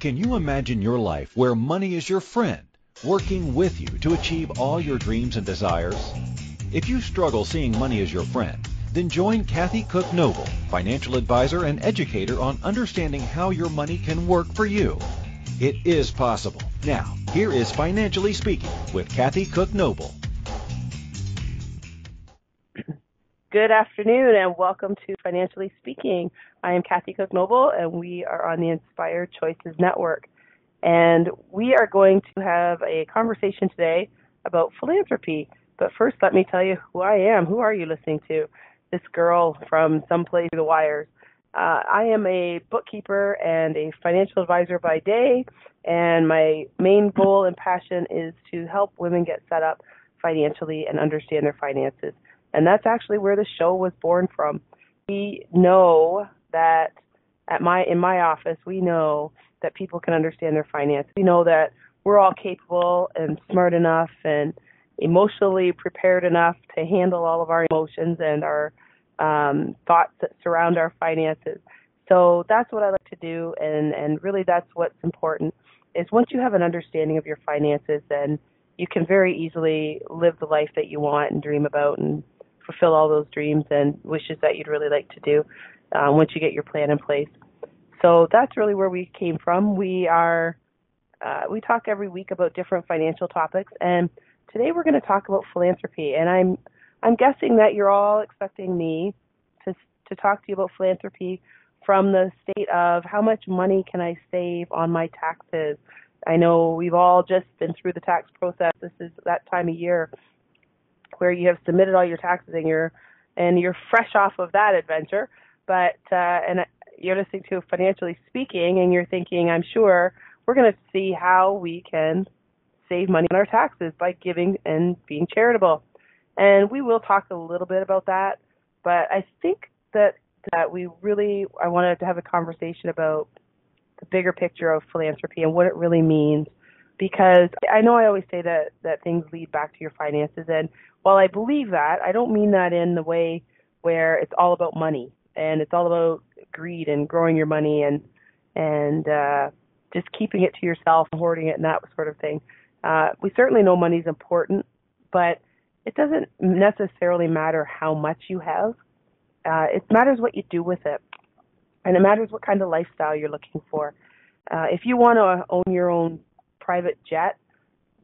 Can you imagine your life where money is your friend, working with you to achieve all your dreams and desires? If you struggle seeing money as your friend, then join Kathy Cook Noble, financial advisor and educator on understanding how your money can work for you. It is possible. Now, here is Financially Speaking with Kathy Cook Noble. Good afternoon and welcome to Financially Speaking. I am Kathy Cook Noble and we are on the Inspired Choices Network. And we are going to have a conversation today about philanthropy. But first, let me tell you who I am. Who are you listening to? This girl from someplace through the wires. I am a bookkeeper and a financial advisor by day, and my main goal and passion is to help women get set up financially and understand their finances. And that's actually where the show was born from. We know that in my office, we know that people can understand their finances. We know that we're all capable and smart enough and emotionally prepared enough to handle all of our emotions and our thoughts that surround our finances. So that's what I like to do, and really that's what's important, is once you have an understanding of your finances, then you can very easily live the life that you want and dream about and fulfill all those dreams and wishes that you'd really like to do once you get your plan in place. So that's really where we came from. We talk every week about different financial topics, and today we're going to talk about philanthropy. And I'm guessing that you're all expecting me to talk to you about philanthropy from the state of how much money can I save on my taxes. I know we've all just been through the tax process. This is that time of year where you have submitted all your taxes and you're fresh off of that adventure. But and you're listening to Financially Speaking, and you're thinking, I'm sure we're going to see how we can save money on our taxes by giving and being charitable. And we will talk a little bit about that, but I think that I wanted to have a conversation about the bigger picture of philanthropy and what it really means, because I know I always say that things lead back to your finances, and while I believe that, I don't mean that in the way where it's all about money and it's all about greed and growing your money and just keeping it to yourself and hoarding it and that sort of thing. We certainly know money is important, but it doesn't necessarily matter how much you have. It matters what you do with it, and it matters what kind of lifestyle you're looking for. If you want to own your own private jet,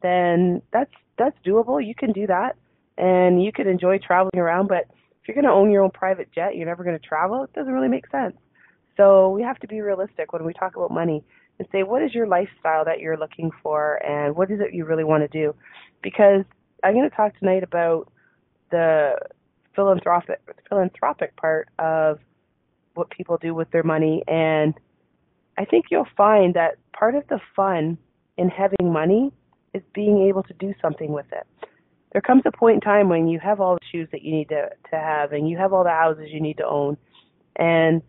then that's doable. You can do that, and you can enjoy traveling around. But if you're going to own your own private jet, you're never going to travel. It doesn't really make sense. So we have to be realistic when we talk about money and say, what is your lifestyle that you're looking for, and what is it you really want to do? Because I'm going to talk tonight about the philanthropic part of what people do with their money, and I think you'll find that part of the fun in having money is being able to do something with it. There comes a point in time when you have all the shoes that you need to have, and you have all the houses you need to own, and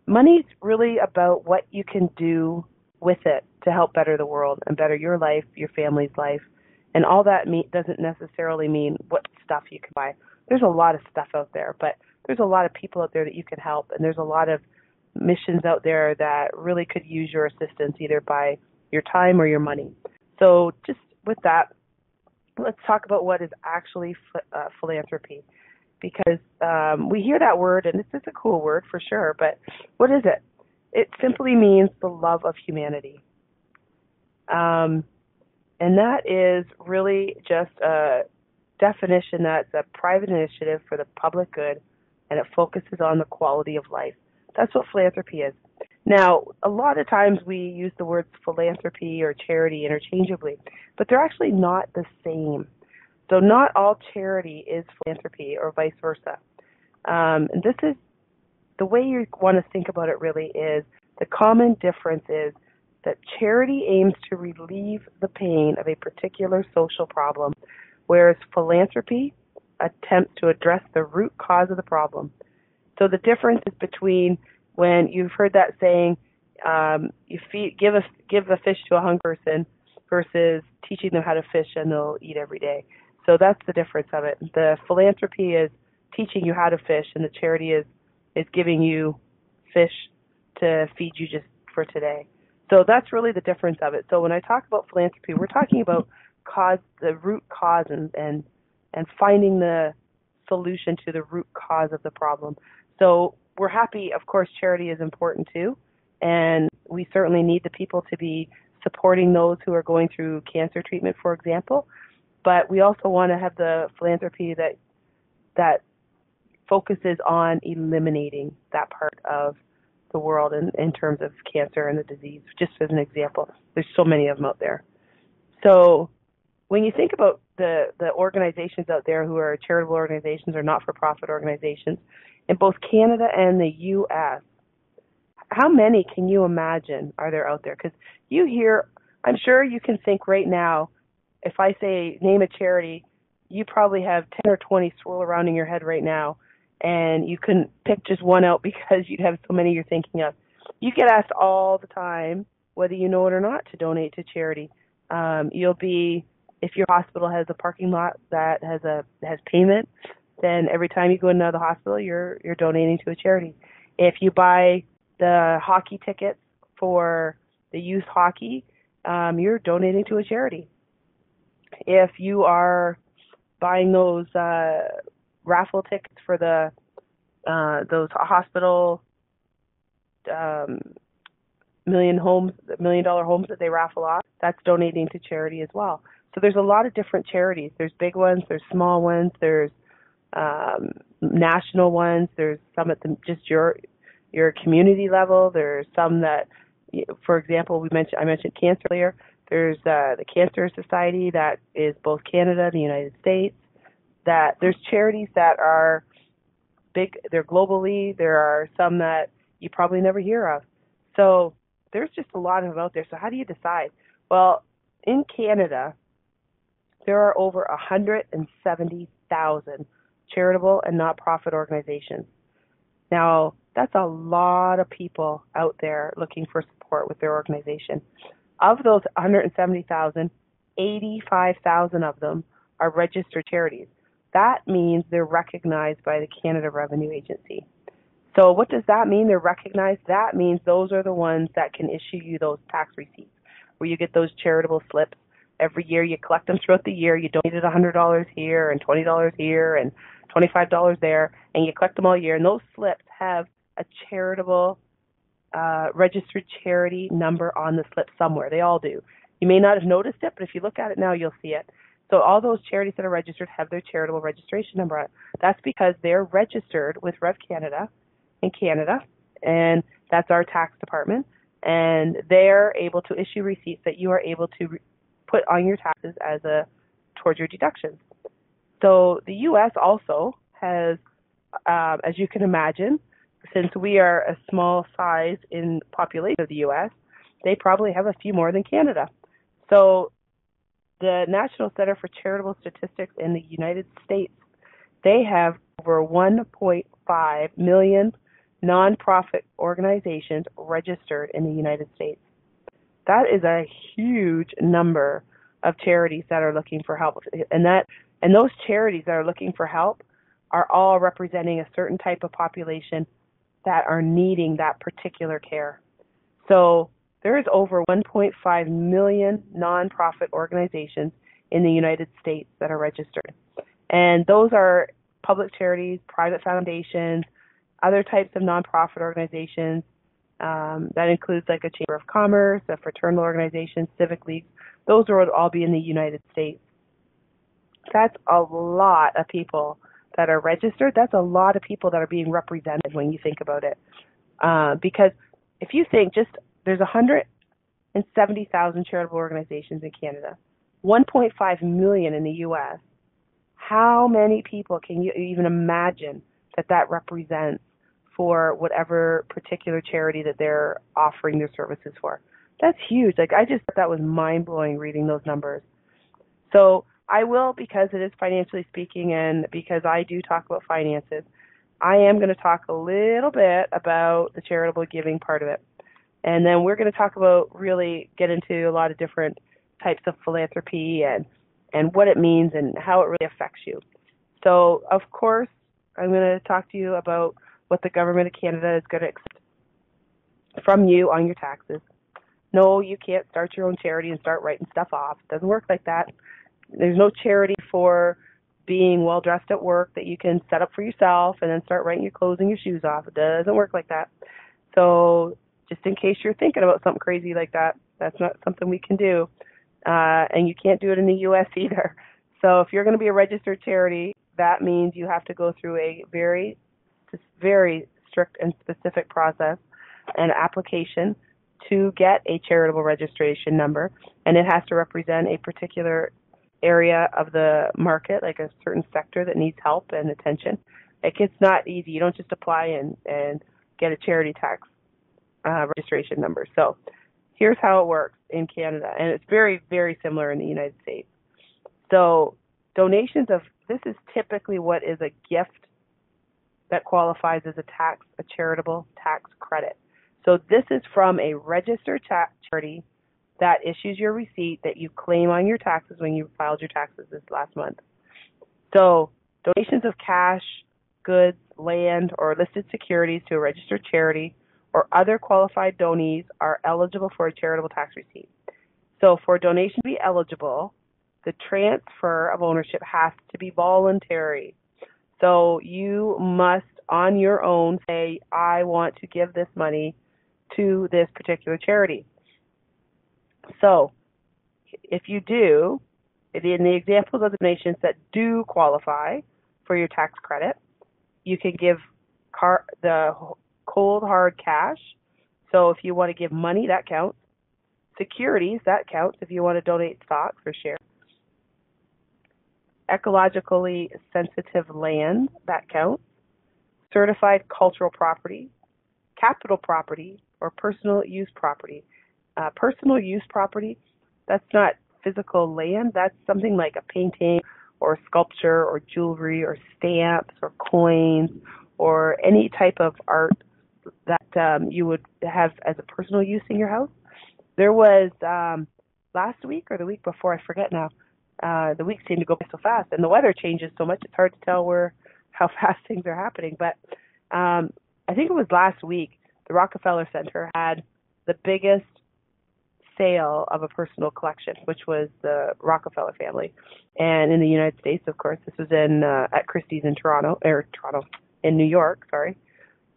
money's really about what you can do with it to help better the world and better your life, your family's life. And all that doesn't necessarily mean what stuff you can buy. There's a lot of stuff out there, but there's a lot of people out there that you can help, and there's a lot of missions out there that really could use your assistance, either by your time or your money. So just with that, let's talk about what is actually philanthropy, because we hear that word, and it's a cool word for sure, but what is it? It simply means the love of humanity. And that is really just a definition that's a private initiative for the public good, and it focuses on the quality of life. That's what philanthropy is. Now, a lot of times we use the words philanthropy or charity interchangeably, but they're actually not the same. So not all charity is philanthropy or vice versa. And this is the way you want to think about it really is the common difference is that charity aims to relieve the pain of a particular social problem, whereas philanthropy attempts to address the root cause of the problem. So the difference is between when you've heard that saying, give a fish to a hungry person versus teaching them how to fish and they'll eat every day. So that's the difference of it. The philanthropy is teaching you how to fish, and the charity is giving you fish to feed you just for today. So that's really the difference of it. So when I talk about philanthropy, we're talking about the root cause and finding the solution to the root cause of the problem. So we're happy, of course, charity is important too, and we certainly need the people to be supporting those who are going through cancer treatment, for example. But we also want to have the philanthropy that focuses on eliminating that part of the world in terms of cancer and the disease, just as an example. There's so many of them out there. So when you think about the organizations out there who are charitable organizations or not-for-profit organizations, in both Canada and the U.S., how many can you imagine are there out there? Because you hear, I'm sure you can think right now, if I say name a charity, you probably have 10 or 20 swirl around in your head right now, and you couldn't pick just one out because you'd have so many you're thinking of. You get asked all the time, whether you know it or not, to donate to charity. You'll be, if your hospital has a parking lot that has payment, then every time you go into the hospital, you're donating to a charity. If you buy the hockey tickets for the youth hockey, you're donating to a charity. If you are buying those raffle tickets for those hospital $1 million homes that they raffle off, that's donating to charity as well. So there's a lot of different charities. There's big ones, there's small ones, there's national ones, there's some at just your community level. There's some that, for example, I mentioned cancer earlier. There's the Cancer Society that is both Canada and the United States. That there's charities that are big, they're globally. There are some that you probably never hear of. So there's just a lot of them out there. So how do you decide? Well, in Canada, there are over 170,000 charitable and not-profit organizations. Now, that's a lot of people out there looking for support with their organization. Of those 170,000, 85,000 of them are registered charities. That means they're recognized by the Canada Revenue Agency. So what does that mean? They're recognized? That means those are the ones that can issue you those tax receipts, where you get those charitable slips. Every year you collect them throughout the year. You donated $100 here and $20 here and $25 there, and you collect them all year. And those slips have a charitable registered charity number on the slip somewhere. They all do. You may not have noticed it, but if you look at it now, you'll see it. So all those charities that are registered have their charitable registration number on it. That's because they're registered with Rev Canada in Canada, and that's our tax department, and they're able to issue receipts that you are able to put on your taxes towards your deductions. So the U.S. also has, as you can imagine, since we are a small size in population of the U.S., they probably have a few more than Canada. So the National Center for Charitable Statistics in the United States, they have over 1.5 million nonprofit organizations registered in the United States. That is a huge number of charities that are looking for help. And those charities that are looking for help are all representing a certain type of population that are needing that particular care. So there is over 1.5 million nonprofit organizations in the United States that are registered. And those are public charities, private foundations, other types of nonprofit organizations. That includes like a Chamber of Commerce, a fraternal organization, civic leagues. Those would all be in the United States. That's a lot of people that are registered. That's a lot of people that are being represented when you think about it. Because if you think there's 170,000 charitable organizations in Canada, 1.5 million in the U.S. How many people can you even imagine that represents for whatever particular charity that they're offering their services for? That's huge. Like, I just thought that was mind-blowing reading those numbers. So I will, because it is financially speaking and because I do talk about finances, I am going to talk a little bit about the charitable giving part of it. And then we're going to talk about, really get into a lot of different types of philanthropy and what it means and how it really affects you. So, of course, I'm going to talk to you about what the Government of Canada is going to expect from you on your taxes. No, you can't start your own charity and start writing stuff off. It doesn't work like that. There's no charity for being well dressed at work that you can set up for yourself and then start writing your clothes and your shoes off. It doesn't work like that. So just in case you're thinking about something crazy like that, that's not something we can do. And you can't do it in the U.S. either. So if you're going to be a registered charity, that means you have to go through a very, very strict and specific process and application to get a charitable registration number, and it has to represent a particular area of the market, like a certain sector that needs help and attention. It's not easy. You don't just apply and get a charity tax registration number. So here's how it works in Canada, and it's very, very similar in the United States. So donations this is typically what is a gift that qualifies as a charitable tax credit. So this is from a registered charity that issues your receipt that you claim on your taxes when you filed your taxes this last month. So donations of cash, goods, land, or listed securities to a registered charity or other qualified donees are eligible for a charitable tax receipt. So for a donation to be eligible, the transfer of ownership has to be voluntary. So you must, on your own, say, I want to give this money to this particular charity. So if you do, in the examples of the donations that do qualify for your tax credit, you can give the cold, hard cash. So if you want to give money, that counts. Securities, that counts if you want to donate stocks or shares. Ecologically sensitive land, that counts. Certified cultural property, capital property, or personal use property. Personal use property, that's not physical land. That's something like a painting or sculpture or jewelry or stamps or coins or any type of art that you would have as a personal use in your house. There was last week or the week before, I forget now. The weeks seem to go by so fast, and the weather changes so much it's hard to tell how fast things are happening. But I think it was last week, the Rockefeller Center had the biggest sale of a personal collection, which was the Rockefeller family. And in the United States, of course, this was at Christie's in in New York, sorry.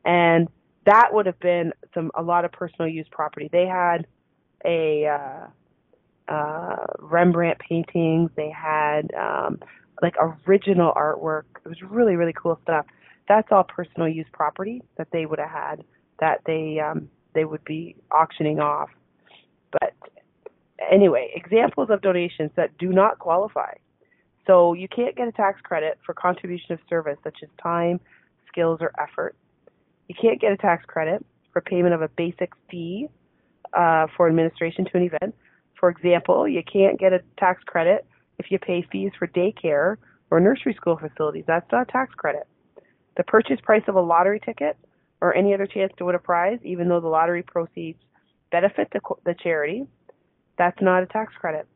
And that would have been a lot of personal use property. They had Rembrandt paintings. They had like original artwork. It was really, really cool stuff. That's all personal use property that they would have had that they would be auctioning off. But anyway, examples of donations that do not qualify. So you can't get a tax credit for contribution of service such as time, skills, or effort. You can't get a tax credit for payment of a basic fee for administration to an event. For example, you can't get a tax credit if you pay fees for daycare or nursery school facilities. That's not a tax credit. The purchase price of a lottery ticket or any other chance to win a prize, even though the lottery proceeds benefit the charity, that's not a tax credit.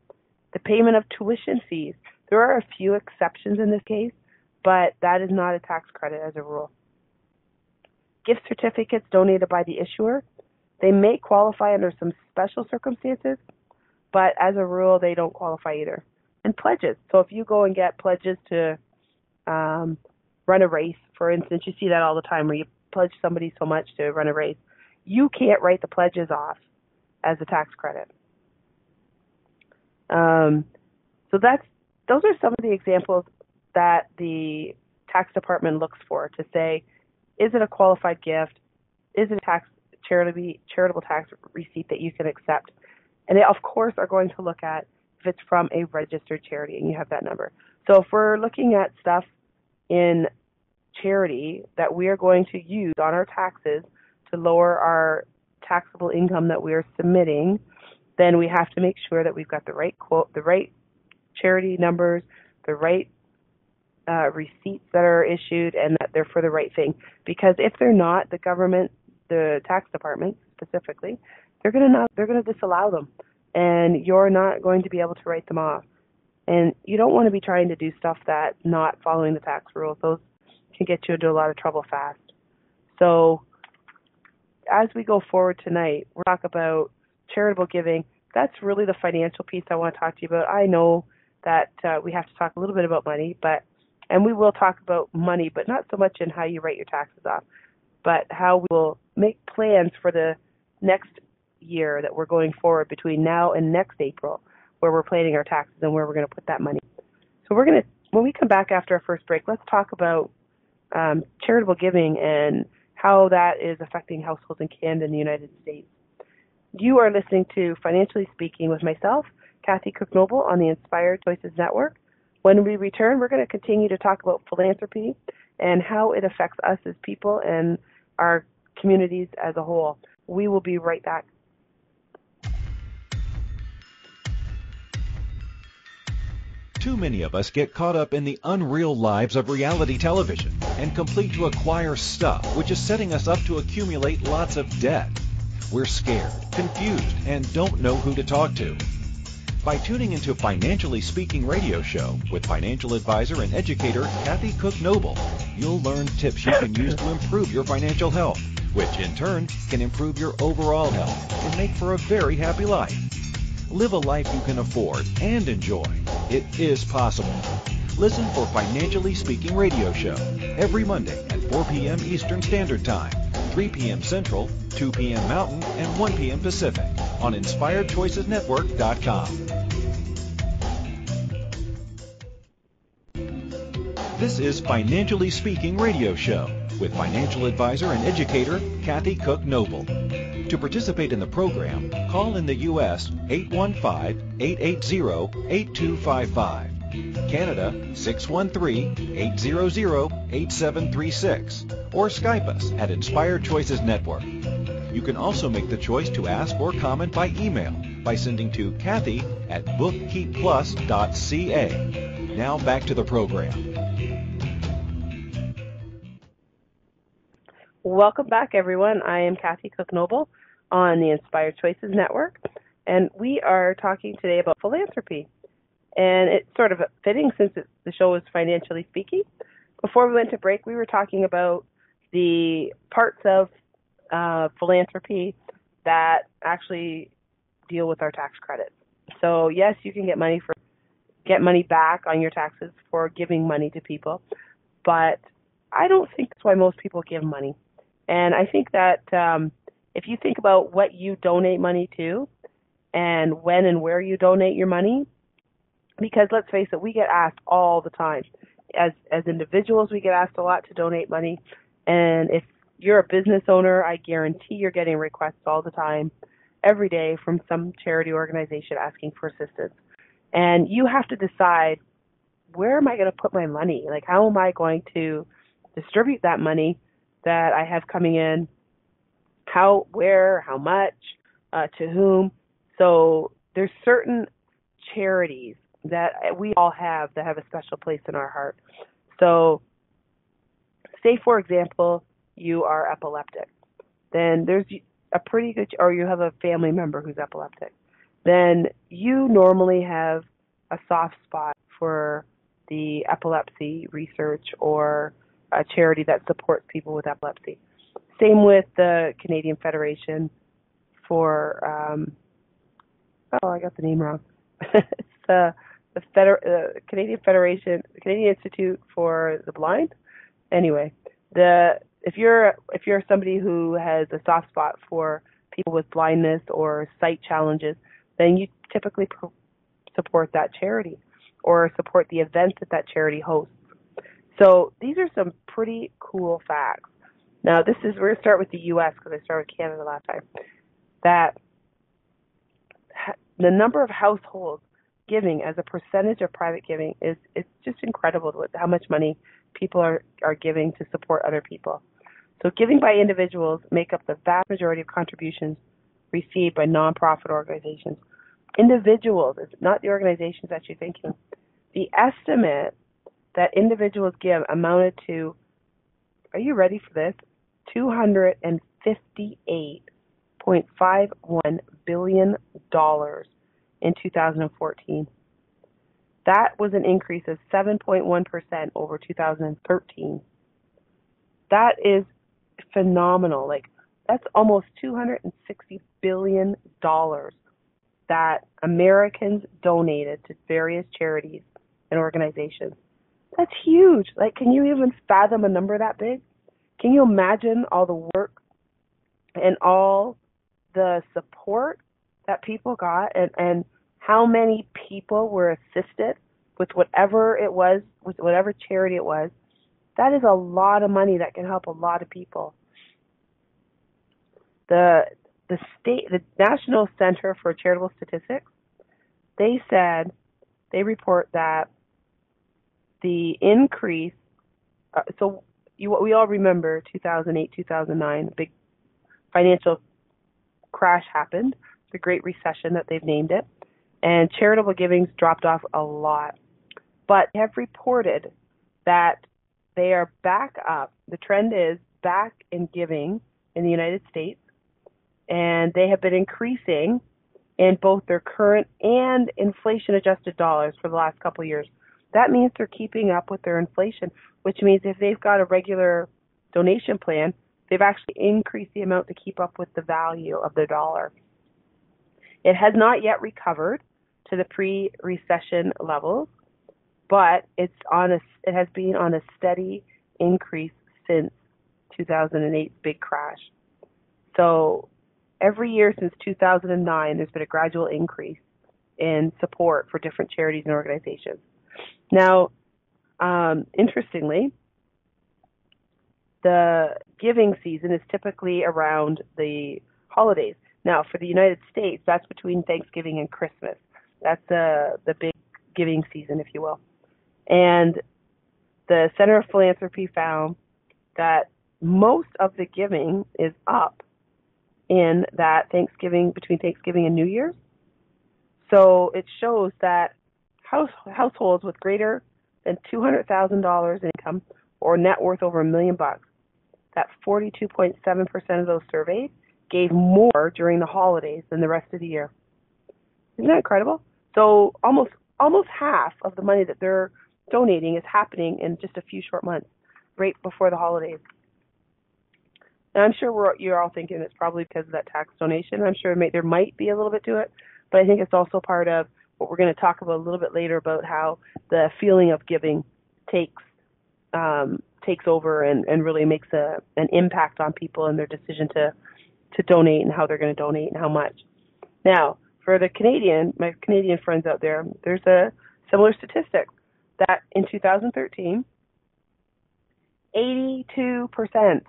The payment of tuition fees, there are a few exceptions in this case, but that is not a tax credit as a rule. Gift certificates donated by the issuer, they may qualify under some special circumstances, but as a rule, they don't qualify either. And pledges. So if you go and get pledges to run a race, for instance, you see that all the time where you pledge somebody so much to run a race. You can't write the pledges off as a tax credit. So those are some of the examples that the tax department looks for to say, is it a qualified gift? Is it a charitable tax receipt that you can accept? And they, of course, are going to look at if it's from a registered charity and you have that number. So if we're looking at stuff in charity that we are going to use on our taxes to lower our taxable income that we are submitting, then we have to make sure that we've got the right quote, the right charity numbers, the right receipts that are issued, and that they're for the right thing. Because if they're not, the government, the tax department specifically, they're going to disallow them, and you're not going to be able to write them off. And you don't want to be trying to do stuff that's not following the tax rules. Those can get you into a lot of trouble fast. So as we go forward tonight, we'll talk about charitable giving, that's really the financial piece I want to talk to you about. I know that we have to talk a little bit about money, and we will talk about money, but not so much in how you write your taxes off, but how we will make plans for the next year that we're going forward between now and next April, where we're planning our taxes and where we're going to put that money. So when we come back after our first break, let's talk about charitable giving and how that is affecting households in Canada and the United States. You are listening to Financially Speaking with myself, Kathy Cook-Noble, on the Inspired Choices Network. When we return, we're going to continue to talk about philanthropy and how it affects us as people and our communities as a whole. We will be right back. Too many of us get caught up in the unreal lives of reality television and complete to acquire stuff, which is setting us up to accumulate lots of debt. We're scared, confused, and don't know who to talk to. By tuning into Financially Speaking radio show with financial advisor and educator Kathy Cook-Noble, you'll learn tips you can use to improve your financial health, which in turn can improve your overall health and make for a very happy life. Live a life you can afford and enjoy. It is possible. Listen for Financially Speaking radio show every Monday at 4 p.m. Eastern Standard Time, 3 p.m. Central, 2 p.m. Mountain, and 1 p.m. Pacific on InspiredChoicesNetwork.com. This is Financially Speaking radio show with financial advisor and educator Kathy Cook-Noble. To participate in the program, call in the U.S. 815-880-8255, Canada 613-800-8736, or Skype us at Inspired Choices Network. You can also make the choice to ask or comment by email by sending to Kathy at bookkeepplus.ca. Now back to the program. Welcome back, everyone. I am Kathy Cook-Noble on the Inspired Choices Network, and we are talking today about philanthropy. And it's sort of fitting since the show is Financially Speaking. Before we went to break, we were talking about the parts of philanthropy that actually deal with our tax credits. So yes, you can get money back on your taxes for giving money to people, but I don't think that's why most people give money. And I think that if you think about what you donate money to and when and where you donate your money, because let's face it, we get asked all the time. As individuals, we get asked a lot to donate money. And if you're a business owner, I guarantee you're getting requests all the time, every day, from some charity organization asking for assistance. And you have to decide, where am I going to put my money? Like, how am I going to distribute that money that I have coming in? How, where, how much, to whom? So there's certain charities that we all have that have a special place in our heart. So say, for example, you are epileptic. Then there's a pretty good, or you have a family member who's epileptic. Then you normally have a soft spot for the epilepsy research or a charity that supports people with epilepsy. Same with the Canadian Federation for, I got the name wrong. It's the Canadian Federation, the Canadian Institute for the Blind. Anyway, if you're somebody who has a soft spot for people with blindness or sight challenges, then you typically support that charity or support the events that charity hosts. So these are some pretty cool facts. Now, we're going to start with the U.S. because I started with Canada last time. That the number of households giving as a percentage of private giving it's just incredible how much money people are giving to support other people. So giving by individuals make up the vast majority of contributions received by nonprofit organizations. Individuals, it's not the organizations that you're thinking. The estimate that individuals give amounted to, are you ready for this? $258.51 billion in 2014. That was an increase of 7.1% over 2013. That is phenomenal. Like, That's almost $260 billion that Americans donated to various charities and organizations. That's huge. Like, can you even fathom a number that big? Can you imagine all the work and all the support that people got, and how many people were assisted with whatever it was, with whatever charity it was? That is a lot of money that can help a lot of people. The National Center for Charitable Statistics, they report that the increase, we all remember 2008, 2009, the big financial crash happened, the Great Recession that they've named it, and charitable givings dropped off a lot. But they have reported that they are back up. The trend is back in giving in the United States, and they have been increasing in both their current and inflation-adjusted dollars for the last couple of years. That means they're keeping up with their inflation, which means if they've got a regular donation plan, they've actually increased the amount to keep up with the value of their dollar. It has not yet recovered to the pre-recession levels, but it has been on a steady increase since 2008's big crash. So every year since 2009, there's been a gradual increase in support for different charities and organizations. Now, interestingly, the giving season is typically around the holidays. Now, for the United States, that's between Thanksgiving and Christmas. That's the big giving season, if you will. And the Center of Philanthropy found that most of the giving is up in that between Thanksgiving and New Year's. So it shows that households with greater than $200,000 income or net worth over $1 million, that 42.7% of those surveyed gave more during the holidays than the rest of the year. Isn't that incredible? So almost half of the money that they're donating is happening in just a few short months, right before the holidays. And I'm sure you're all thinking it's probably because of that tax donation. I'm sure there might be a little bit to it, but I think it's also part of what we're going to talk about a little bit later about how the feeling of giving takes over and really makes an impact on people and their decision to donate and how they're going to donate and how much. Now, for my Canadian friends out there, there's a similar statistic that in 2013, 82%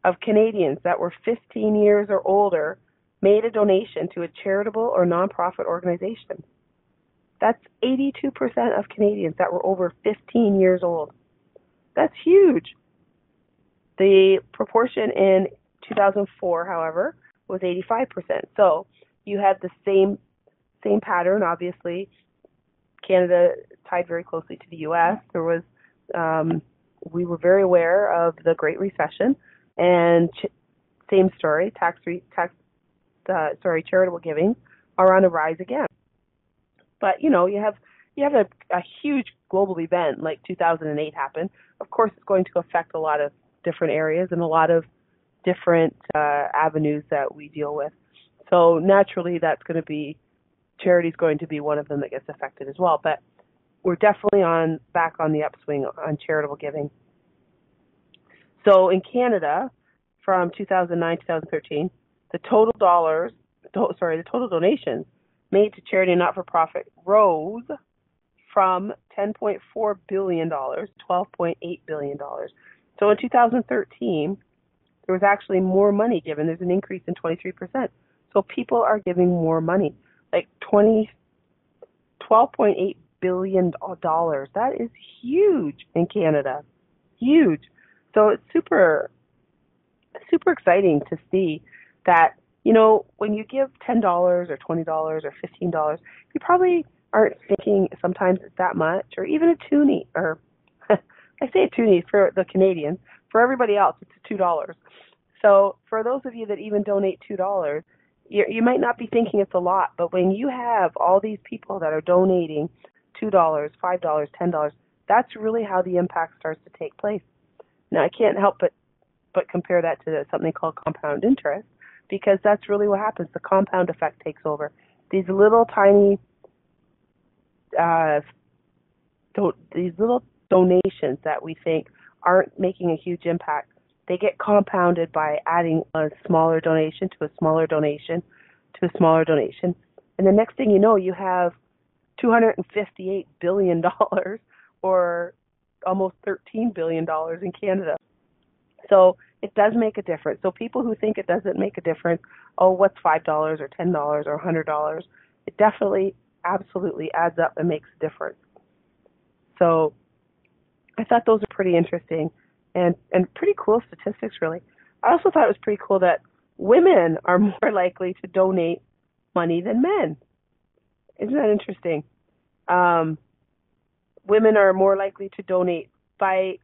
of Canadians that were 15 years or older made a donation to a charitable or nonprofit organization. That's 82% of Canadians that were over 15 years old. That's huge. The proportion in 2004, however, was 85%. So you had the same pattern. Obviously, Canada tied very closely to the U.S. There was we were very aware of the Great Recession, and same story. Charitable giving are on the rise again. But you have a huge global event like 2008 happened. Of course, it's going to affect a lot of different areas and a lot of different avenues that we deal with. So naturally, charity's going to be one of them that gets affected as well. But we're definitely back on the upswing on charitable giving. So in Canada, from 2009 to 2013, the total donations made to charity and not-for-profit rose from $10.4 billion to $12.8 billion. So in 2013, there was actually more money given. There's an increase in 23%. So people are giving more money, like $12.8 billion. That is huge in Canada. Huge. So it's super, super exciting to see that, when you give $10 or $20 or $15, you probably aren't thinking sometimes it's that much, or even a toonie, or I say a toonie for the Canadians. For everybody else, it's $2. So for those of you that even donate $2, you might not be thinking it's a lot, but when you have all these people that are donating $2, $5, $10, that's really how the impact starts to take place. Now, I can't help but but compare that to something called compound interest, because that's really what happens. The compound effect takes over. These little tiny these little donations that we think aren't making a huge impact, they get compounded by adding a smaller donation to a smaller donation to a smaller donation. And the next thing you know, you have $258 billion or almost $13 billion in Canada. So it does make a difference. So people who think it doesn't make a difference, oh, what's $5 or $10 or $100, it definitely, absolutely adds up and makes a difference. So I thought those are pretty interesting and pretty cool statistics, really. I also thought it was pretty cool that women are more likely to donate money than men. Isn't that interesting? Women are more likely to donate by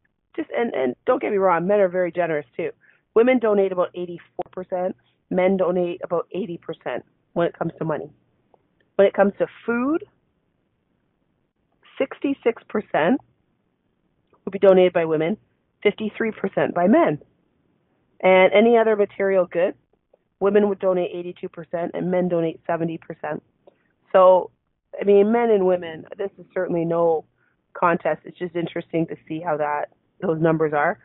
and don't get me wrong, men are very generous too. Women donate about 84%, men donate about 80% when it comes to money. When it comes to food, 66% would be donated by women, 53% by men. And any other material good, women would donate 82% and men donate 70%. So, I mean, men and women, this is certainly no contest. It's just interesting to see how those numbers are.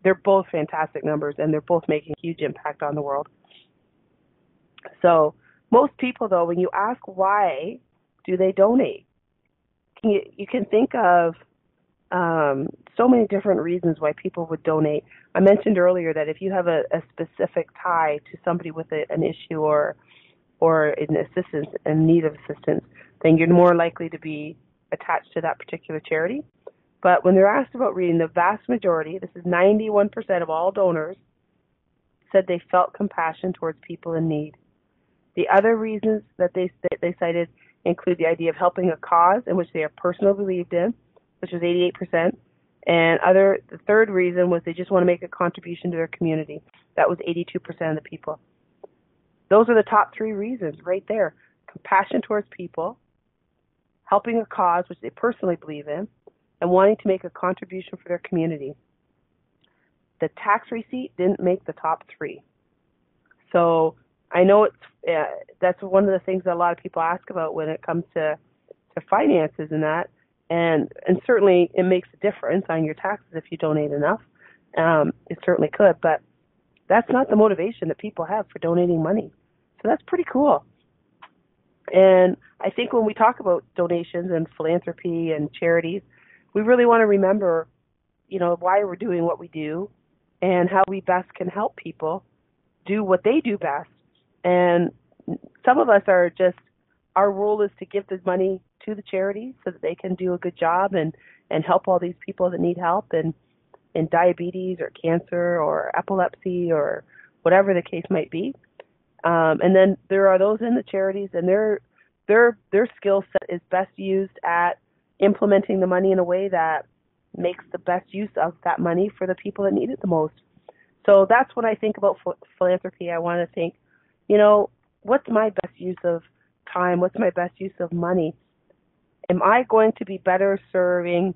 They're both fantastic numbers, and they're both making a huge impact on the world. So most people, though, when you ask why do they donate, you can think of so many different reasons why people would donate. I mentioned earlier that if you have a specific tie to somebody with an issue or an assistance, in need of assistance, then you're more likely to be attached to that particular charity. But when they're asked about reading, the vast majority, this is 91% of all donors, said they felt compassion towards people in need. The other reasons that they cited include the idea of helping a cause in which they are personally believed in, which was 88%. And the third reason was they just want to make a contribution to their community. That was 82% of the people. Those are the top three reasons right there. Compassion towards people, helping a cause which they personally believe in, and wanting to make a contribution for their community. The tax receipt didn't make the top three. So I know that's one of the things that a lot of people ask about when it comes to finances and that. And certainly it makes a difference on your taxes if you donate enough. It certainly could, but that's not the motivation that people have for donating money. So that's pretty cool. And I think when we talk about donations and philanthropy and charities, we really want to remember, why we're doing what we do and how we best can help people do what they do best. And some of us our role is to give the money to the charities so that they can do a good job and help all these people that need help in diabetes or cancer or epilepsy or whatever the case might be. And then there are those in the charities, and their skill set is best used at implementing the money in a way that makes the best use of that money for the people that need it the most. So that's when I think about philanthropy. I want to think, what's my best use of time? What's my best use of money? Am I going to be better serving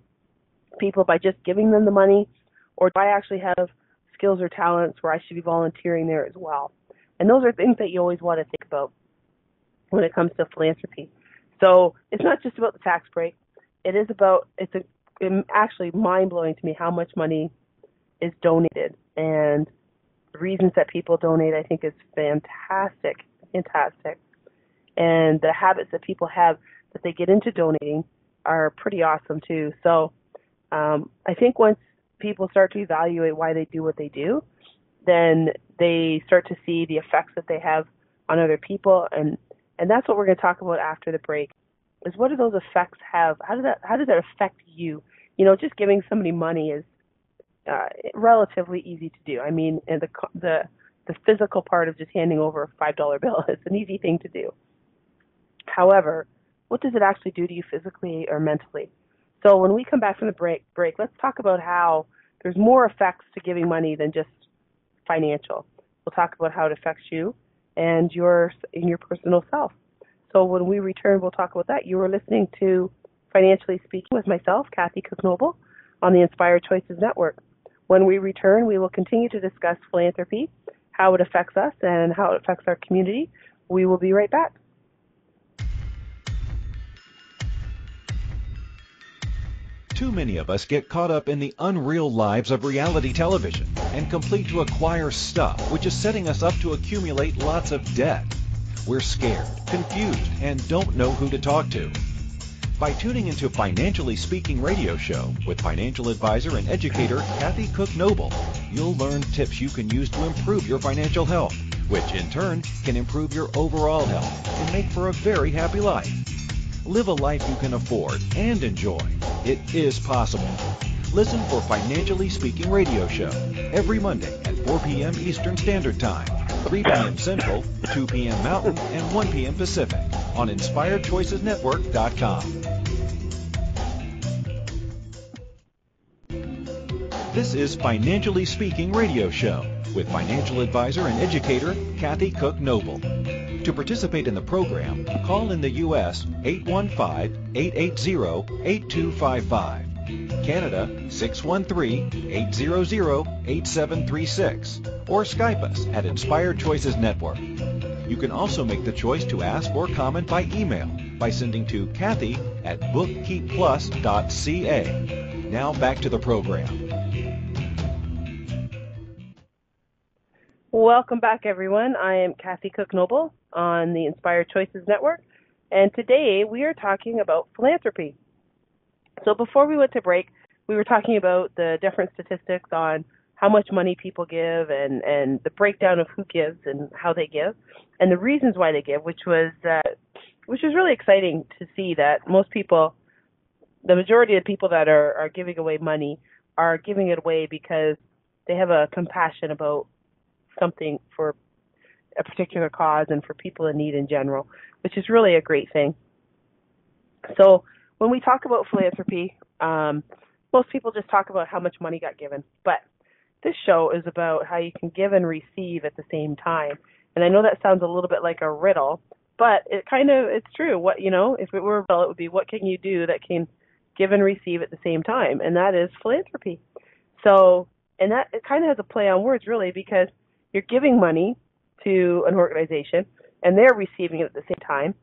people by just giving them the money, or do I actually have skills or talents where I should be volunteering there as well? And those are things that you always want to think about when it comes to philanthropy. So it's not just about the tax break. It's actually mind-blowing to me how much money is donated. And the reasons that people donate, I think, is fantastic. And the habits that people have that they get into donating are pretty awesome, too. So I think once people start to evaluate why they do what they do, then they start to see the effects that they have on other people. And that's what we're going to talk about after the break, is what do those effects have? How does that affect you? Just giving somebody money is relatively easy to do. I mean, and the physical part of just handing over a $5 bill is an easy thing to do. However, what does it actually do to you physically or mentally? So when we come back from the break, let's talk about how there's more effects to giving money than just financial. We'll talk about how it affects you and your personal self. So when we return, we'll talk about that. You are listening to Financially Speaking with myself, Kathy Cook-Noble, on the Inspired Choices Network. When we return, we will continue to discuss philanthropy, how it affects us, and how it affects our community. We will be right back. Too many of us get caught up in the unreal lives of reality television and complete to acquire stuff, which is setting us up to accumulate lots of debt. We're scared, confused, and don't know who to talk to. By tuning into Financially Speaking radio show with financial advisor and educator Kathy Cook Noble, you'll learn tips you can use to improve your financial health, which in turn can improve your overall health and make for a very happy life. Live a life you can afford and enjoy. It is possible. Listen for Financially Speaking radio show every Monday at 4 p.m. Eastern Standard Time, 3 p.m. Central, 2 p.m. Mountain, and 1 p.m. Pacific on InspiredChoicesNetwork.com. This is Financially Speaking radio show with financial advisor and educator Kathy Cook Noble. To participate in the program, call in the U.S. 815-880-8255, Canada 613-800-8736, or Skype us at Inspired Choices Network. You can also make the choice to ask or comment by email by sending to Kathy at bookkeepplus.ca. Now back to the program. Welcome back, everyone. I am Kathy Cook Noble on the Inspired Choices Network, and today we are talking about philanthropy. So before we went to break, we were talking about the different statistics on how much money people give and the breakdown of who gives and how they give and the reasons why they give, which was really exciting to see that most people, the majority of people that are giving away money are giving it away because they have a compassion about something for a particular cause and for people in need in general, which is really a great thing. So when we talk about philanthropy, most people just talk about how much money got given, but this show is about how you can give and receive at the same time. And I know that sounds a little bit like a riddle, but it's true. If it were a riddle, it would be, what can you do that can give and receive at the same time? And that is philanthropy. So, and that, it kind of has a play on words, really, because you're giving money to an organization and they're receiving it at the same time.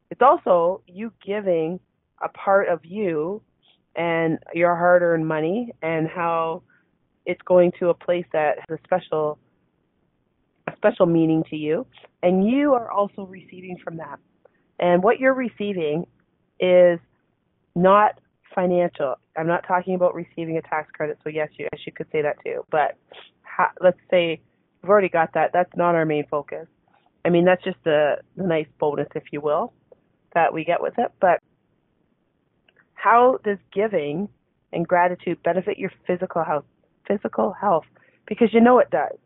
It's also you giving a part of you and your hard-earned money and how it's going to a place that has a special meaning to you, and you are also receiving from that. And what you're receiving is not financial. I'm not talking about receiving a tax credit, so yes, you could say that too. But let's say we've already got that. That's not our main focus. I mean, that's just the nice bonus, if you will, that we get with it. But how does giving and gratitude benefit your physical health? Because you know it does.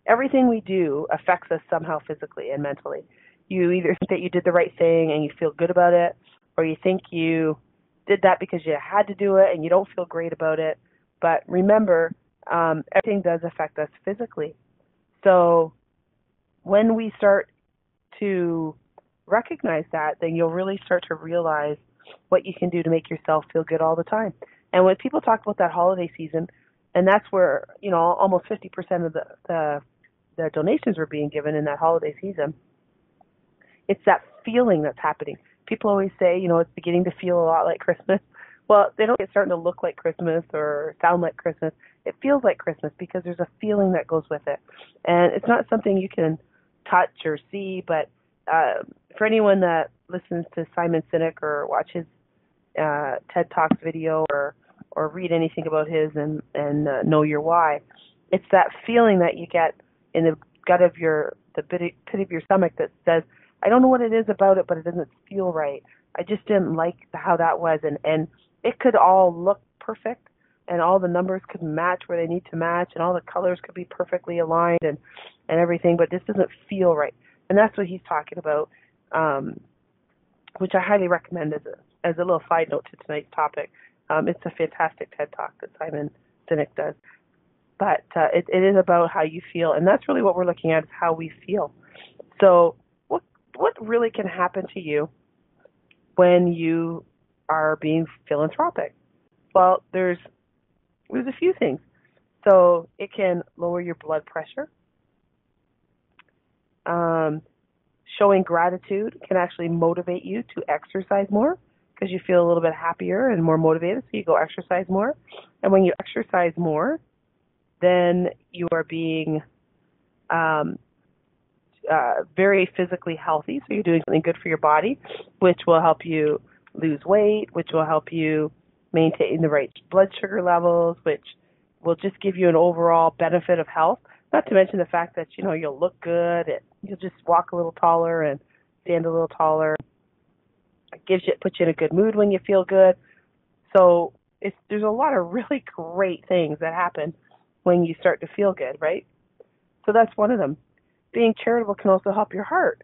Everything we do affects us somehow physically and mentally. You either think that you did the right thing and you feel good about it, or you think you did that because you had to do it and you don't feel great about it. But remember, everything does affect us physically. So when we start to recognize that, then you'll really start to realize what you can do to make yourself feel good all the time. And when people talk about that holiday season, and that's where, almost 50% of the donations were being given in that holiday season, it's that feeling that's happening. People always say, it's beginning to feel a lot like Christmas. Well, they don't get starting to look like Christmas or sound like Christmas. It feels like Christmas because there's a feeling that goes with it. And it's not something you can touch or see, but for anyone that listens to Simon Sinek or watches TED Talks video or read anything about his and know your why, it's that feeling that you get in the gut of the pit of your stomach that says, I don't know what it is about it, but it doesn't feel right. I just didn't like how that was. And it could all look perfect, and all the numbers could match where they need to match, and all the colors could be perfectly aligned and everything, but this doesn't feel right. And that's what he's talking about, which I highly recommend as a little side note to tonight's topic. It's a fantastic TED Talk that Simon Sinek does. But it is about how you feel, and that's really what we're looking at, is how we feel. So what really can happen to you when you are being philanthropic? Well, there's a few things. So it can lower your blood pressure. Um, Showing gratitude can actually motivate you to exercise more because you feel a little bit happier and more motivated, so you go exercise more. And when you exercise more, then you are being um, very physically healthy, so you're doing something good for your body, which will help you lose weight, which will help you maintain the right blood sugar levels, which will just give you an overall benefit of health. Not to mention the fact that you'll look good, you'll just walk a little taller and stand a little taller. It puts you in a good mood when you feel good. So there's a lot of really great things that happen when you start to feel good, right? So that's one of them. Being charitable can also help your heart.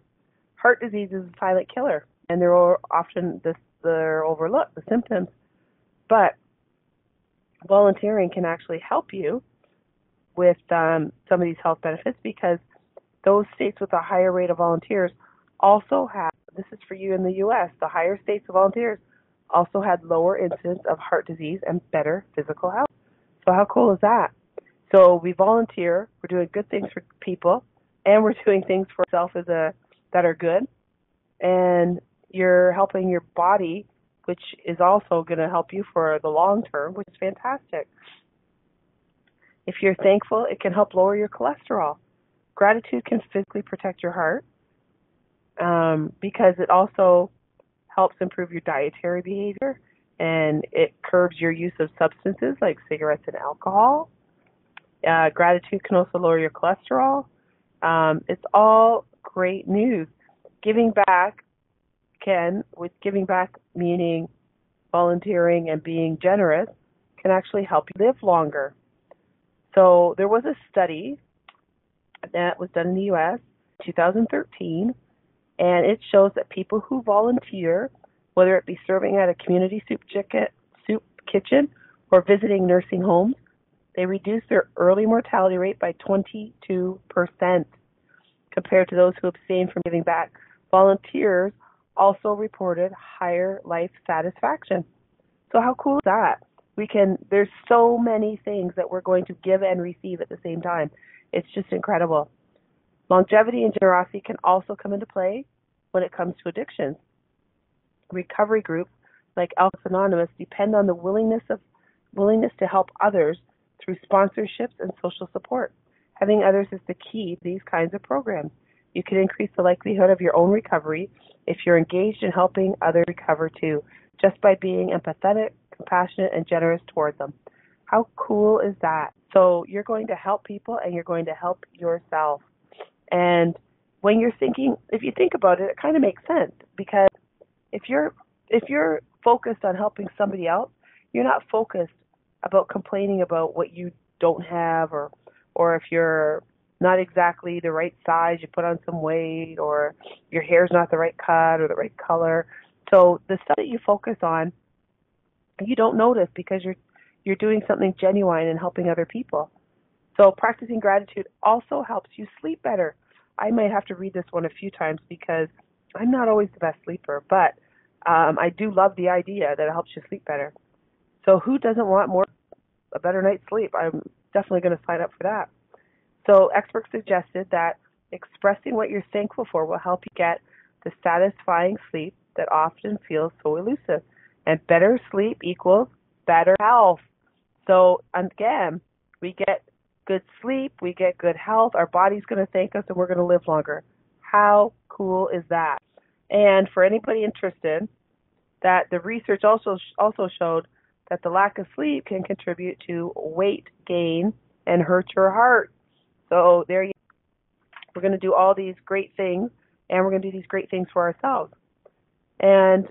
Heart disease is a silent killer, and they're overlooked, the symptoms. But volunteering can actually help you with some of these health benefits because those states with a higher rate of volunteers also have, this is for you in the U.S., the higher states of volunteers also had lower incidence of heart disease and better physical health. So how cool is that? So we volunteer, we're doing good things for people, and we're doing things for ourselves that are good, and you're helping your body, which is also going to help you for the long term, which is fantastic. If you're thankful, it can help lower your cholesterol. Gratitude can physically protect your heart because it also helps improve your dietary behavior, and it curbs your use of substances like cigarettes and alcohol. Gratitude can also lower your cholesterol. It's all great news. Giving back with giving back meaning volunteering and being generous, can actually help you live longer. So there was a study that was done in the U.S. in 2013, and it shows that people who volunteer, whether it be serving at a community soup kitchen or visiting nursing homes, they reduce their early mortality rate by 22% compared to those who abstain from giving back. Volunteers also reported higher life satisfaction. So how cool is that? There's so many things that we're going to give and receive at the same time. It's just incredible. Longevity and generosity can also come into play when it comes to addictions. Recovery groups like Alcoholics Anonymous depend on the willingness to help others through sponsorships and social support. Having others is the key to these kinds of programs. You can increase the likelihood of your own recovery if you're engaged in helping others recover too, just by being empathetic, compassionate, and generous toward them. How cool is that? So you're going to help people and you're going to help yourself. And when if you think about it, it kind of makes sense because if you're focused on helping somebody else, you're not focused about complaining about what you don't have or if you're not exactly the right size, you put on some weight, or your hair's not the right cut or the right color. So the stuff that you focus on, you don't notice because you're doing something genuine and helping other people. So practicing gratitude also helps you sleep better. I might have to read this one a few times because I'm not always the best sleeper, but I do love the idea that it helps you sleep better. So who doesn't want a better night's sleep? I'm definitely going to sign up for that. So experts suggested that expressing what you're thankful for will help you get the satisfying sleep that often feels so elusive. And better sleep equals better health. So again, we get good sleep, we get good health, our body's going to thank us, and we're going to live longer. How cool is that? And for anybody interested, that the research also showed that the lack of sleep can contribute to weight gain and hurt your heart. So there you go. We're going to do all these great things, and we're going to do these great things for ourselves. And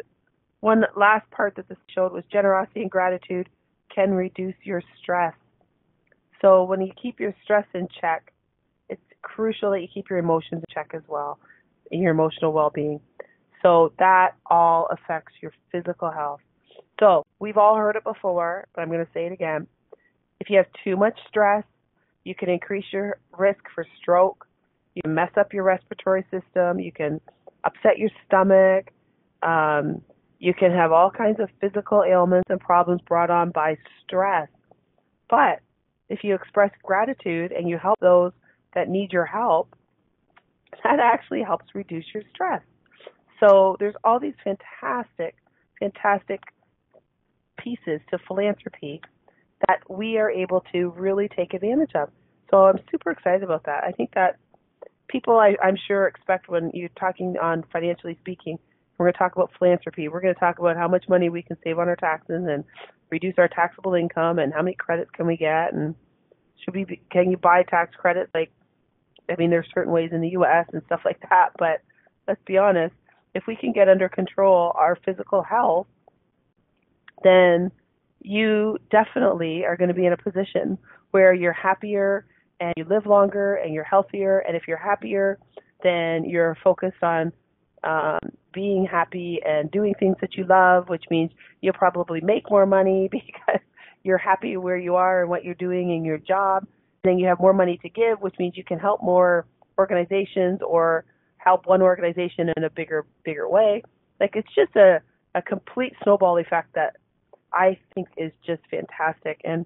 one last part that this showed was generosity and gratitude can reduce your stress. So when you keep your stress in check, it's crucial that you keep your emotions in check as well, and your emotional well-being. So that all affects your physical health. So we've all heard it before, but I'm going to say it again. If you have too much stress, you can increase your risk for stroke. You can mess up your respiratory system. You can upset your stomach. You can have all kinds of physical ailments and problems brought on by stress. But if you express gratitude and you help those that need your help, that actually helps reduce your stress. So there's all these fantastic pieces to philanthropy that we are able to really take advantage of. So I'm super excited about that. I think that people, I'm sure, expect when you're talking on Financially Speaking, we're going to talk about philanthropy. We're going to talk about how much money we can save on our taxes and reduce our taxable income and how many credits can we get and can you buy tax credits? There's certain ways in the U.S. and stuff like that, but let's be honest, if we can get under control our physical health, then you definitely are going to be in a position where you're happier and you live longer and you're healthier. And if you're happier, then you're focused on being happy and doing things that you love, which means you'll probably make more money because you're happy where you are and what you're doing in your job. Then you have more money to give, which means you can help more organizations or help one organization in a bigger way. It's just a complete snowball effect that I think is just fantastic. And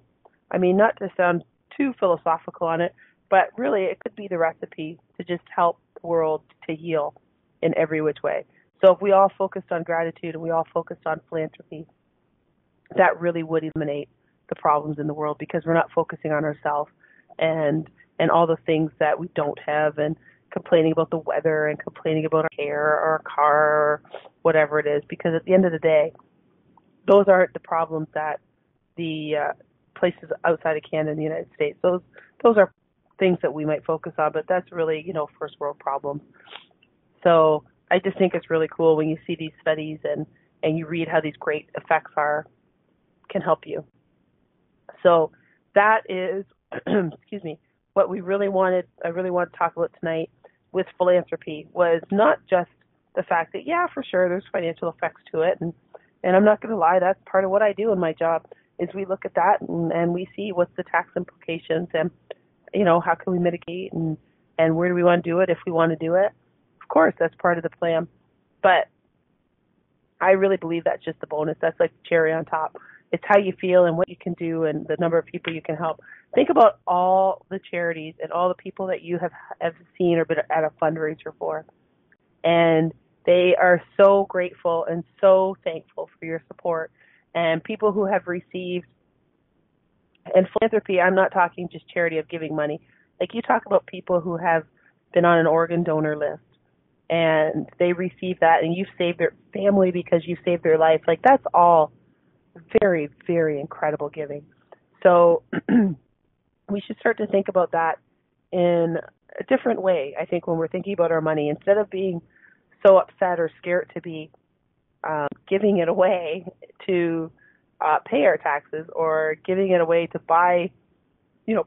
not to sound too philosophical on it, but really it could be the recipe to just help the world to heal in every which way. So if we all focused on gratitude and we all focused on philanthropy, that really would eliminate the problems in the world because we're not focusing on ourselves and all the things that we don't have and complaining about the weather and complaining about our hair or our car or whatever it is, because at the end of the day, those aren't the problems that the places outside of Canada and the United States. Those are things that we might focus on, but that's really, first world problems. So I just think it's really cool when you see these studies and you read how these great effects can help you. So that is, excuse me, what I really wanted to talk about tonight with philanthropy was not just the fact that, yeah, for sure, there's financial effects to it. And I'm not going to lie, that's part of what I do in my job is we look at that and we see what's the tax implications and, how can we mitigate and where do we want to do it if we want to do it. Of course, that's part of the plan. But I really believe that's just the bonus. That's like the cherry on top. It's how you feel and what you can do and the number of people you can help. Think about all the charities and all the people that you have seen or been at a fundraiser for. And they are so grateful and so thankful for your support. And people who have received, and philanthropy, I'm not talking just charity of giving money. You talk about people who have been on an organ donor list and they receive that and you've saved their family because you saved their life. That's all very, very incredible giving. So we should start to think about that in a different way, I think, when we're thinking about our money. Instead of being so upset or scared to be giving it away to pay our taxes or giving it away to buy,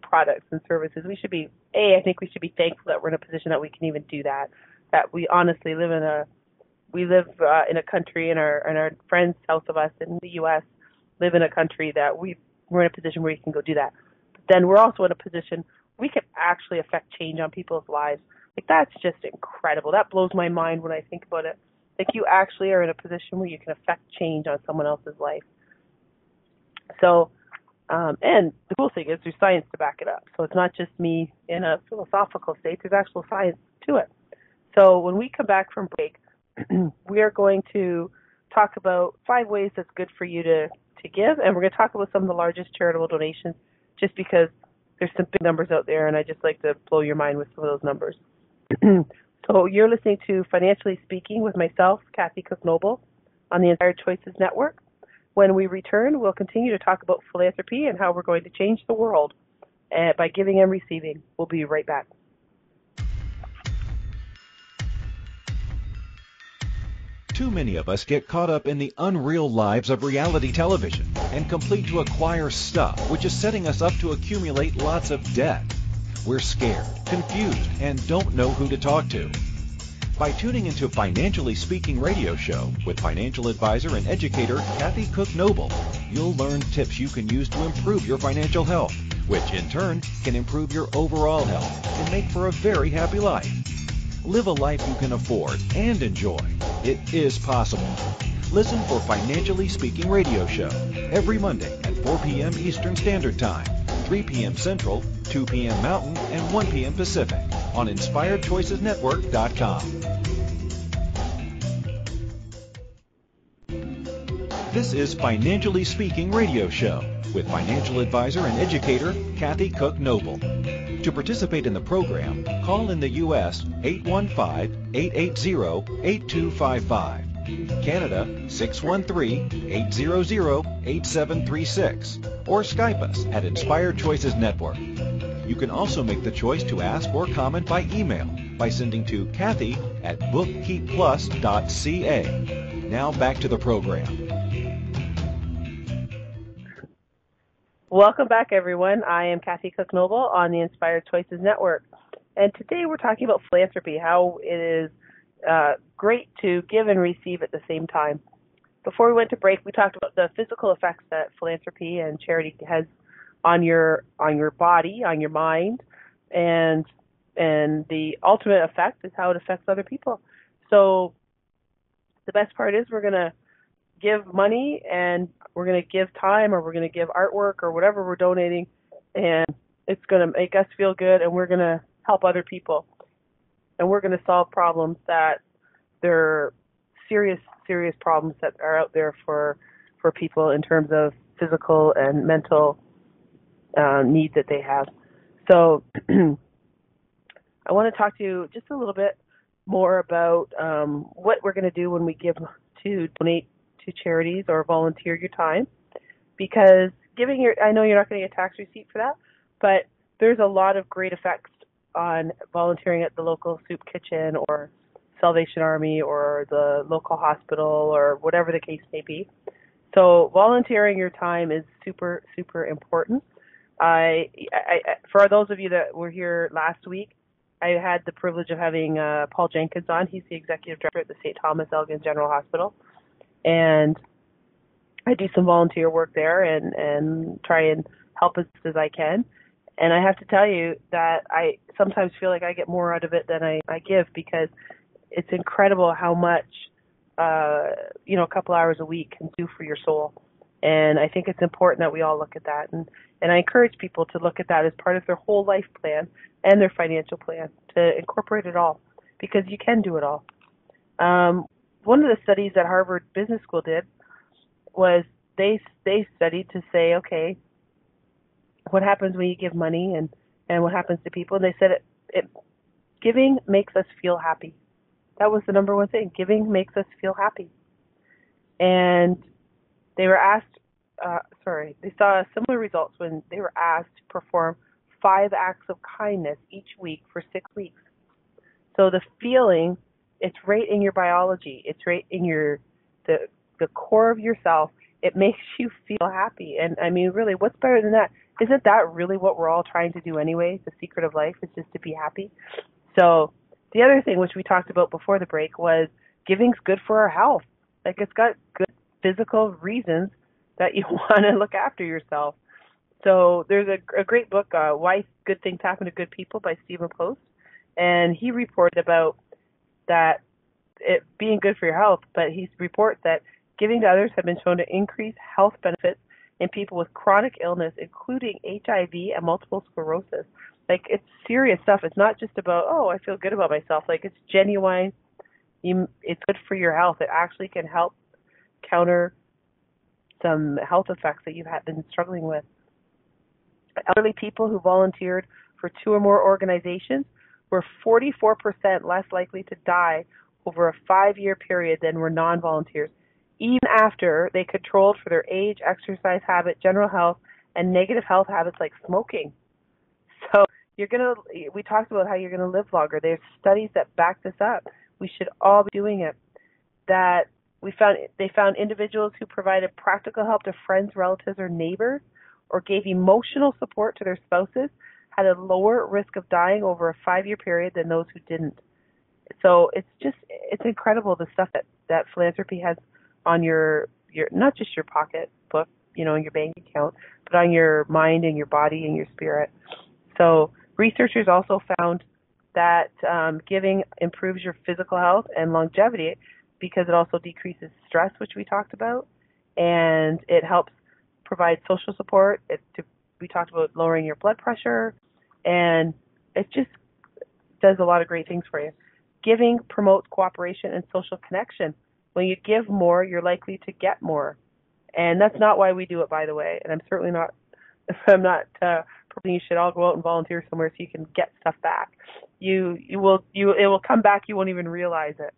products and services, I think we should be thankful that we're in a position that we can even do that, that we honestly live in a country and our friends south of us in the U.S. live in a country that we're in a position where we can go do that. But then we're also in a position we can actually affect change on people's lives. That's just incredible. That blows my mind when I think about it. You actually are in a position where you can affect change on someone else's life. So, and the cool thing is there's science to back it up. So it's not just me in a philosophical state. There's actual science to it. So when we come back from break, we are going to talk about 5 ways that's good for you to give, and we're going to talk about some of the largest charitable donations just because there's some big numbers out there, and I just like to blow your mind with some of those numbers. So you're listening to Financially Speaking with myself, Kathy Cook Noble, on the Inspired Choices Network. When we return, we'll continue to talk about philanthropy and how we're going to change the world by giving and receiving. We'll be right back. Too many of us get caught up in the unreal lives of reality television and complete to acquire stuff, which is setting us up to accumulate lots of debt. We're scared, confused, and don't know who to talk to. By tuning into Financially Speaking radio show with financial advisor and educator Kathy Cook Noble, you'll learn tips you can use to improve your financial health, which in turn can improve your overall health and make for a very happy life. Live a life you can afford and enjoy. It is possible. Listen for Financially Speaking radio show every Monday at 4 p.m. Eastern Standard Time, 3 p.m. Central, 2 p.m. Mountain, and 1 p.m. Pacific on InspiredChoicesNetwork.com. This is Financially Speaking Radio Show with financial advisor and educator Kathy Cook Noble. To participate in the program, call in the U.S. 815-880-8255, Canada 613-800-8736, or Skype us at Inspired Choices Network. You can also make the choice to ask or comment by email by sending to Kathy at bookkeepplus.ca. Now back to the program. Welcome back, everyone. I am Kathy Cook Noble on the Inspired Choices Network. And today we're talking about philanthropy, how it is great to give and receive at the same time. Before we went to break, we talked about the physical effects that philanthropy and charity has on your body, on your mind, and the ultimate effect is how it affects other people. So the best part is we're going to give money and we're going to give time, or we're going to give artwork or whatever we're donating, and it's going to make us feel good, and we're going to help other people. And we're going to solve problems that they're serious problems that are out there for people in terms of physical and mental needs that they have. So I want to talk to you just a little bit more about what we're going to do when we donate to charities or volunteer your time, because I know you're not going to get a tax receipt for that, but there's a lot of great effects on volunteering at the local soup kitchen or Salvation Army or the local hospital or whatever the case may be. So volunteering your time is super, super important. For those of you that were here last week, I had the privilege of having Paul Jenkins on. He's the executive director at the St. Thomas Elgin General Hospital. And I do some volunteer work there and try and help as best as I can. And I have to tell you that I sometimes feel like I get more out of it than I give, because it's incredible how much, a couple hours a week can do for your soul. And I think it's important that we all look at that. And I encourage people to look at that as part of their whole life plan and their financial plan, to incorporate it all, because you can do it all. One of the studies that Harvard Business School did was they studied to say, okay, what happens when you give money and what happens to people? And they said giving makes us feel happy. That was the number one thing. Giving makes us feel happy. And they were asked, they saw similar results when they were asked to perform 5 acts of kindness each week for 6 weeks. So the feeling, it's right in your biology. It's right in the core of yourself. It makes you feel happy. And I mean, really, what's better than that? Isn't that really what we're all trying to do anyway? The secret of life is just to be happy. So the other thing, which we talked about before the break, was giving's good for our health. Like, it's got good physical reasons that you want to look after yourself. So there's a great book, Why Good Things Happen to Good People by Stephen Post. And he reported about that it being good for your health, but he reports that giving to others have been shown to increase health benefits in people with chronic illness, including HIV and multiple sclerosis. Like, it's serious stuff. It's not just about, oh, I feel good about myself. Like, it's genuine. It's good for your health. It actually can help counter some health effects that you've been struggling with. Elderly people who volunteered for 2 or more organizations were 44% less likely to die over a 5-year period than were non-volunteers, even after they controlled for their age, exercise habit, general health, and negative health habits like smoking. So we talked about how you're going to live longer. There's studies that back this up. We should all be doing it. They found individuals who provided practical help to friends, relatives, or neighbors, or gave emotional support to their spouses, had a lower risk of dying over a 5-year period than those who didn't. So it's incredible the stuff that philanthropy has on your not just your pocketbook, in your bank account, but on your mind and your body and your spirit. So researchers also found that giving improves your physical health and longevity, because it also decreases stress, which we talked about, and it helps provide social support to we talked about lowering your blood pressure, and it just does a lot of great things for you. Giving promotes cooperation and social connection. When you give more, you're likely to get more. And that's not why we do it, by the way. And I'm certainly not, you should all go out and volunteer somewhere so you can get stuff back. It will come back. You won't even realize it.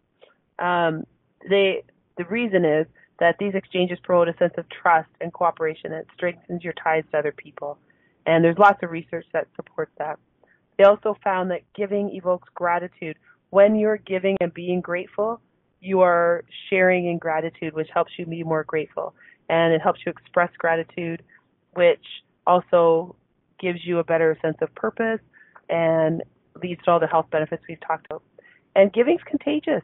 The reason is that these exchanges promote a sense of trust and cooperation. It strengthens your ties to other people. And there's lots of research that supports that. They also found that giving evokes gratitude. When you're giving and being grateful, you are sharing in gratitude, which helps you be more grateful. And it helps you express gratitude, which also gives you a better sense of purpose and leads to all the health benefits we've talked about. And giving's contagious.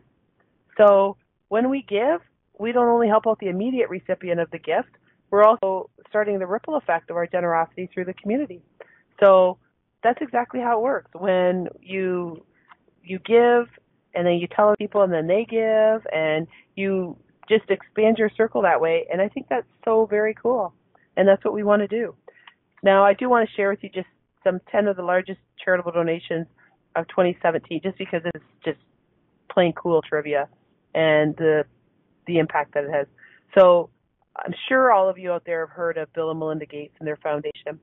So when we give, we don't only help out the immediate recipient of the gift, we're also starting the ripple effect of our generosity through the community. So that's exactly how it works. When you give, and then you tell people, and then they give, and you just expand your circle that way. And I think that's so very cool. And that's what we want to do. Now, I do want to share with you just some 10 of the largest charitable donations of 2017, just because it's just plain cool trivia and the impact that it has. So I'm sure all of you out there have heard of Bill and Melinda Gates and their foundation.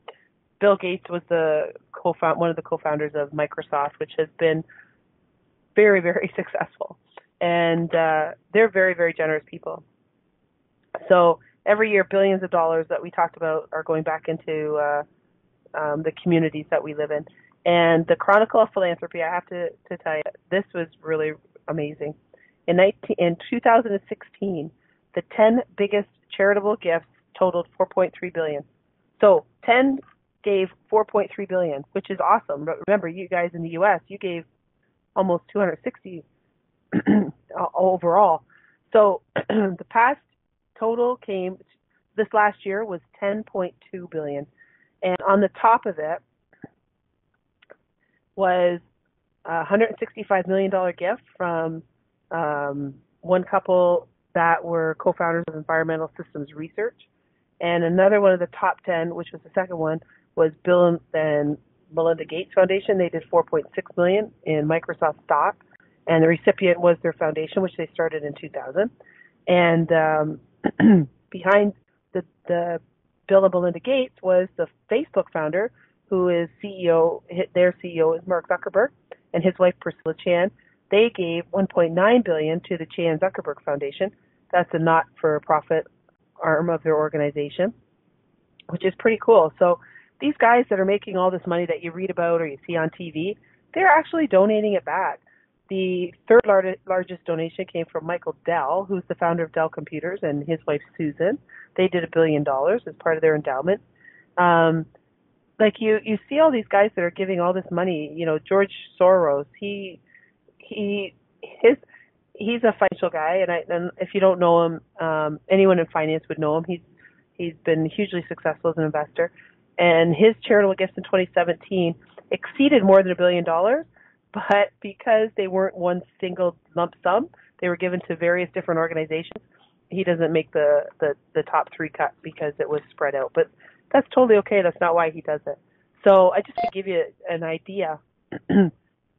Bill Gates was one of the co-founders of Microsoft, which has been very, very successful. And they're very, very generous people. So every year, billions of dollars that we talked about are going back into the communities that we live in. And the Chronicle of Philanthropy, I have to tell you, this was really amazing. In 2016, the 10 biggest charitable gifts totaled $4.3 billion. So 10 gave $4.3 billion, which is awesome. But remember, you guys in the U.S., you gave almost 260 overall. So the past total this last year was $10.2 billion. And on the top of it was a $165 million gift from one couple that were co-founders of Environmental Systems Research. And another one of the top 10, which was the second one, was Bill and Melinda Gates Foundation. They did $4.6 million in Microsoft stock. And the recipient was their foundation, which they started in 2000. And behind the Bill and Melinda Gates was the Facebook founder, who is CEO. Their CEO is Mark Zuckerberg, and his wife Priscilla Chan. They gave $1.9 billion to the Chan Zuckerberg Foundation. That's a not-for-profit arm of their organization, which is pretty cool. So these guys that are making all this money that you read about or you see on TV, they're actually donating it back. The third largest donation came from Michael Dell, who's the founder of Dell Computers, and his wife Susan. They did $1 billion as part of their endowment. You see all these guys that are giving all this money. You know, George Soros, he's a financial guy, and if you don't know him, anyone in finance would know him. He's been hugely successful as an investor, and his charitable gifts in 2017 exceeded more than $1 billion. But because they weren't one single lump sum, they were given to various different organizations. He doesn't make the top three cut because it was spread out. But that's totally okay. That's not why he does it. So I just to give you an idea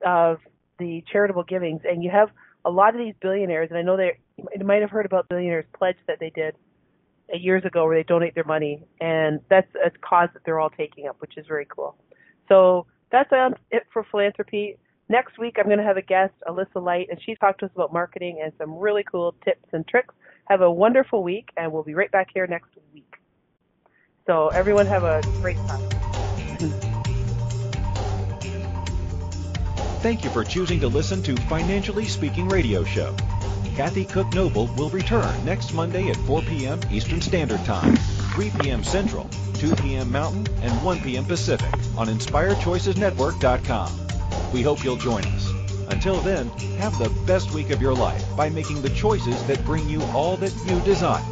of the charitable givings, and you have a lot of these billionaires, and I know you might have heard about Billionaires Pledge that they did years ago where they donate their money, and that's a cause that they're all taking up, which is very cool. So that's it for philanthropy. Next week, I'm going to have a guest, Alyssa Light, and she talked to us about marketing and some really cool tips and tricks. Have a wonderful week, and we'll be right back here next week. So everyone have a great time. Thank you for choosing to listen to Financially Speaking Radio Show. Kathy Cook Noble will return next Monday at 4 p.m. Eastern Standard Time, 3 p.m. Central, 2 p.m. Mountain, and 1 p.m. Pacific on InspireChoicesNetwork.com. We hope you'll join us. Until then, have the best week of your life by making the choices that bring you all that you desire.